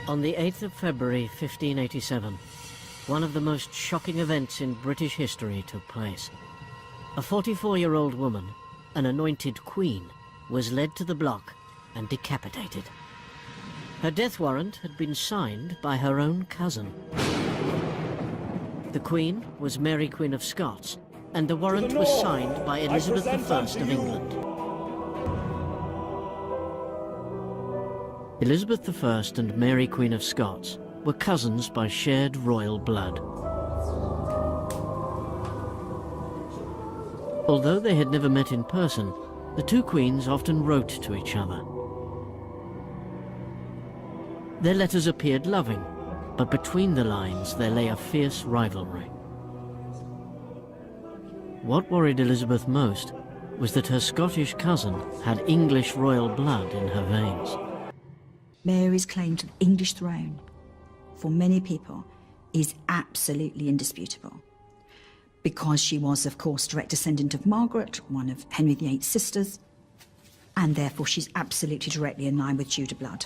On the 8th of February 1587, one of the most shocking events in British history took place. A 44-year-old woman, an anointed queen, was led to the block and decapitated. Her death warrant had been signed by her own cousin. The Queen was Mary, Queen of Scots, and the warrant was signed by Elizabeth I of England. Elizabeth I and Mary, Queen of Scots, were cousins by shared royal blood. Although they had never met in person, the two queens often wrote to each other. Their letters appeared loving, but between the lines there lay a fierce rivalry. What worried Elizabeth most was that her Scottish cousin had English royal blood in her veins. Mary's claim to the English throne, for many people, is absolutely indisputable. Because she was, of course, direct descendant of Margaret, one of Henry VIII's sisters, and therefore she's absolutely directly in line with Tudor blood.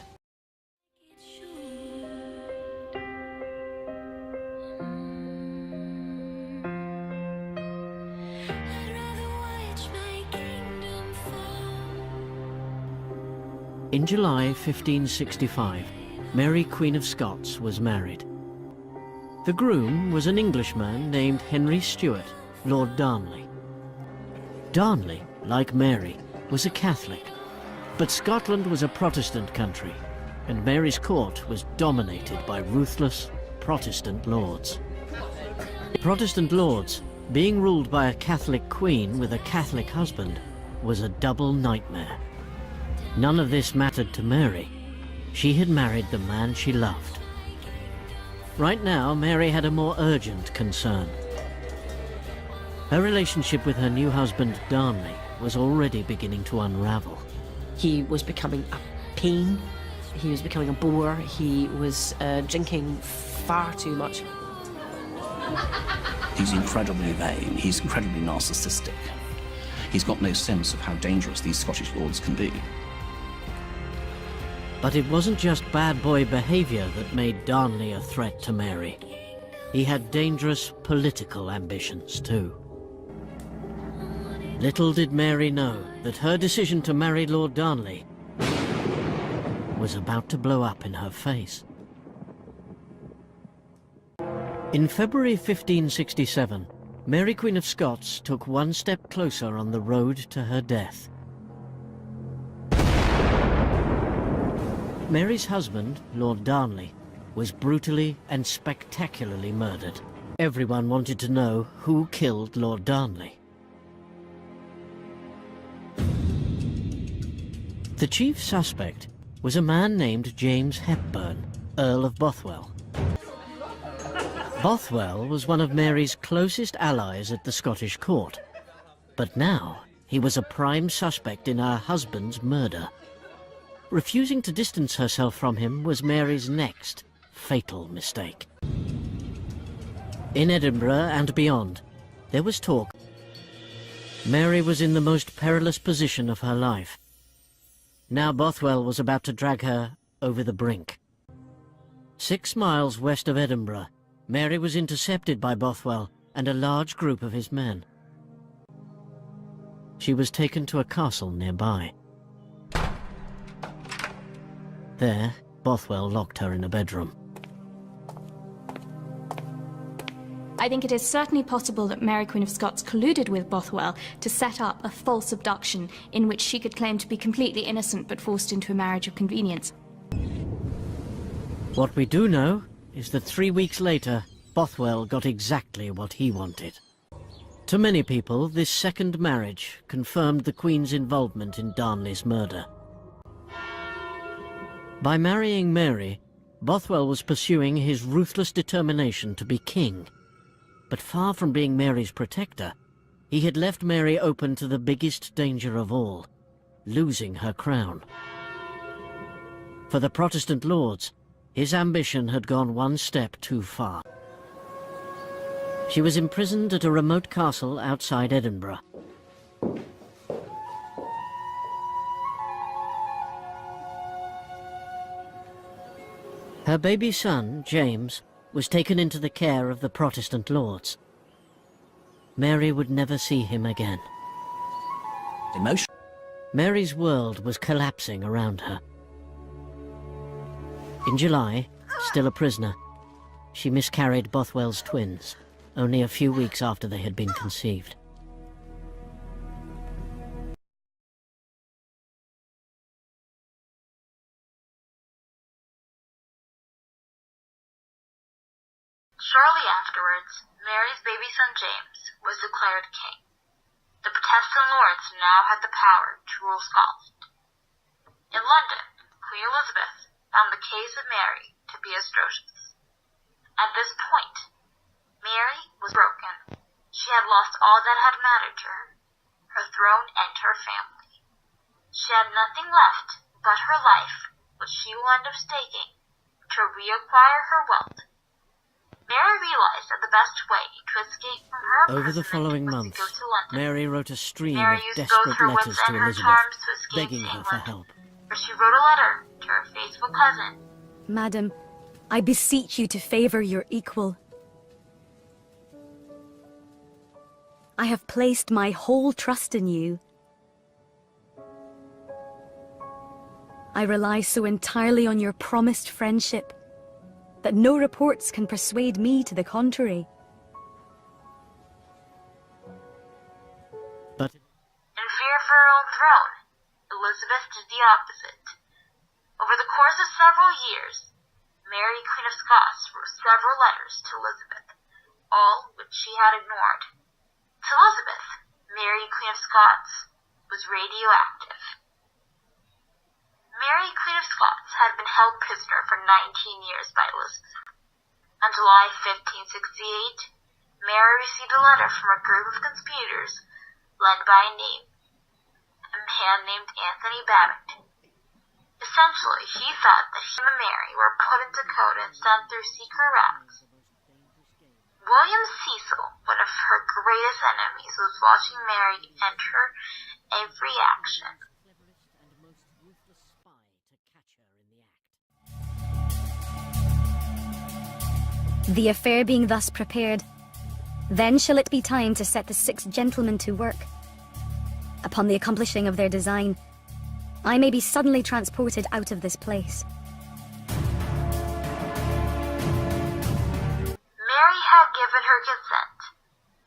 In July 1565, Mary, Queen of Scots, was married. The groom was an Englishman named Henry Stuart, Lord Darnley. Darnley, like Mary, was a Catholic, but Scotland was a Protestant country, and Mary's court was dominated by ruthless Protestant lords. Protestant lords, being ruled by a Catholic queen with a Catholic husband, was a double nightmare. None of this mattered to Mary. She had married the man she loved. Right now, Mary had a more urgent concern. Her relationship with her new husband, Darnley, was already beginning to unravel. He was becoming a pain. He was becoming a bore. He was drinking far too much. He's incredibly vain. He's incredibly narcissistic. He's got no sense of how dangerous these Scottish lords can be. But it wasn't just bad boy behavior that made Darnley a threat to Mary. He had dangerous political ambitions too. Little did Mary know that her decision to marry Lord Darnley was about to blow up in her face. In February 1567, Mary, Queen of Scots, took one step closer on the road to her death. Mary's husband, Lord Darnley, was brutally and spectacularly murdered. Everyone wanted to know who killed Lord Darnley. The chief suspect was a man named James Hepburn, Earl of Bothwell. Bothwell was one of Mary's closest allies at the Scottish court, but now he was a prime suspect in her husband's murder. Refusing to distance herself from him was Mary's next fatal mistake. In Edinburgh and beyond, there was talk. Mary was in the most perilous position of her life. Now Bothwell was about to drag her over the brink. 6 miles west of Edinburgh, Mary was intercepted by Bothwell and a large group of his men. She was taken to a castle nearby. There, Bothwell locked her in a bedroom. I think it is certainly possible that Mary, Queen of Scots, colluded with Bothwell to set up a false abduction in which she could claim to be completely innocent but forced into a marriage of convenience. What we do know is that 3 weeks later, Bothwell got exactly what he wanted. To many people, this second marriage confirmed the Queen's involvement in Darnley's murder. By marrying Mary, Bothwell was pursuing his ruthless determination to be king. But far from being Mary's protector, he had left Mary open to the biggest danger of all, losing her crown. For the Protestant lords, his ambition had gone one step too far. She was imprisoned at a remote castle outside Edinburgh. Her baby son, James, was taken into the care of the Protestant lords. Mary would never see him again. Emotion. Mary's world was collapsing around her. In July, still a prisoner, she miscarried Bothwell's twins, only a few weeks after they had been conceived. Shortly afterwards, Mary's baby son James was declared king. The Protestant lords now had the power to rule Scotland. In London, Queen Elizabeth found the case of Mary to be atrocious. At this point, Mary was broken. She had lost all that had mattered to her throne and her family. She had nothing left but her life, which she will end up staking to reacquire her wealth. Mary realized that the best way to escape from her Over the imprisonment following was months, to go to London. Mary wrote a stream Mary of used both desperate her letters wits to and her Elizabeth, charms to escape begging to her for England, help. where she wrote a letter to her faithful cousin. Madam, I beseech you to favor your equal. I have placed my whole trust in you. I rely so entirely on your promised friendship that no reports can persuade me to the contrary. But In fear for her own throne, Elizabeth did the opposite. Over the course of several years, Mary, Queen of Scots, wrote several letters to Elizabeth, all which she had ignored. To Elizabeth, Mary, Queen of Scots, was radioactive. Mary, Queen of Scots, had been held prisoner for 19 years by Elizabeth. On July 1568, Mary received a letter from a group of conspirators led by a man named Anthony Babington. Essentially, he thought that he and Mary were put into code and sent through secret routes. William Cecil, one of her greatest enemies, was watching Mary enter every action. The affair being thus prepared, then shall it be time to set the 6 gentlemen to work. Upon the accomplishing of their design, I may be suddenly transported out of this place. Mary had given her consent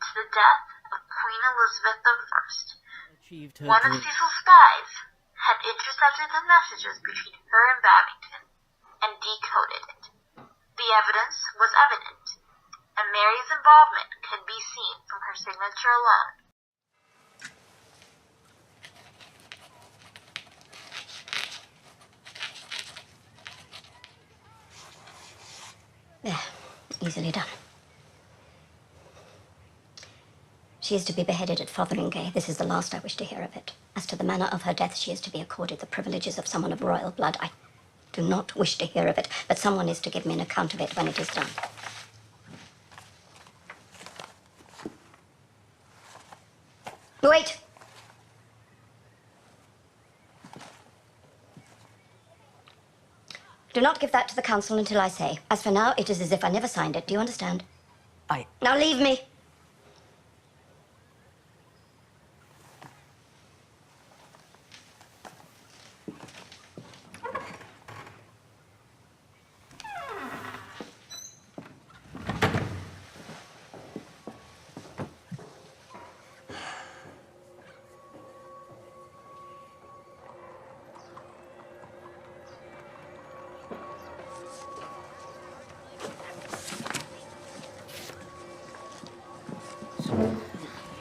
to the death of Queen Elizabeth I. One of Cecil's spies had intercepted the messages between her and Babington and decoded it. The evidence was evident, and Mary's involvement could be seen from her signature alone. There, easily done. She is to be beheaded at Fotheringay. This is the last I wish to hear of it. As to the manner of her death, she is to be accorded the privileges of someone of royal blood. I do not wish to hear of it, but someone is to give me an account of it when it is done. Wait! Do not give that to the council until I say. As for now, it is as if I never signed it. Do you understand? Now leave me!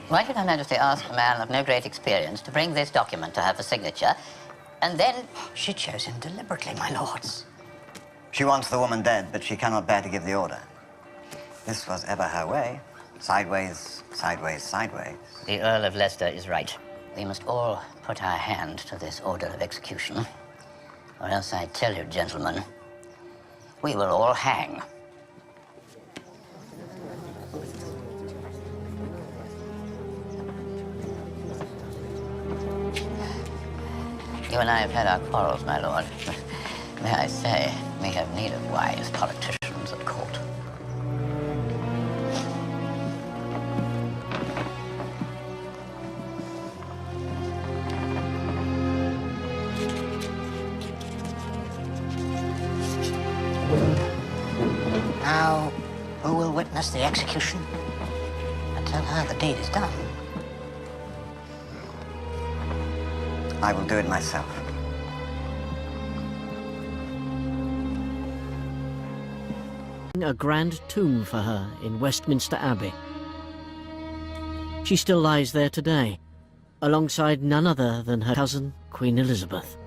Why should Her Majesty ask a man of no great experience to bring this document to her for signature, and then... She chose him deliberately, my lords. She wants the woman dead, but she cannot bear to give the order. This was ever her way. Sideways, sideways, sideways. The Earl of Leicester is right. We must all put our hand to this order of execution. Or else I tell you, gentlemen, we will all hang. You and I have had our quarrels, my lord. May I say, we have need of wise politicians at court. Now, who will witness the execution? And tell her the deed is done. I will do it myself. A grand tomb for her in Westminster Abbey. She still lies there today, alongside none other than her cousin, Queen Elizabeth.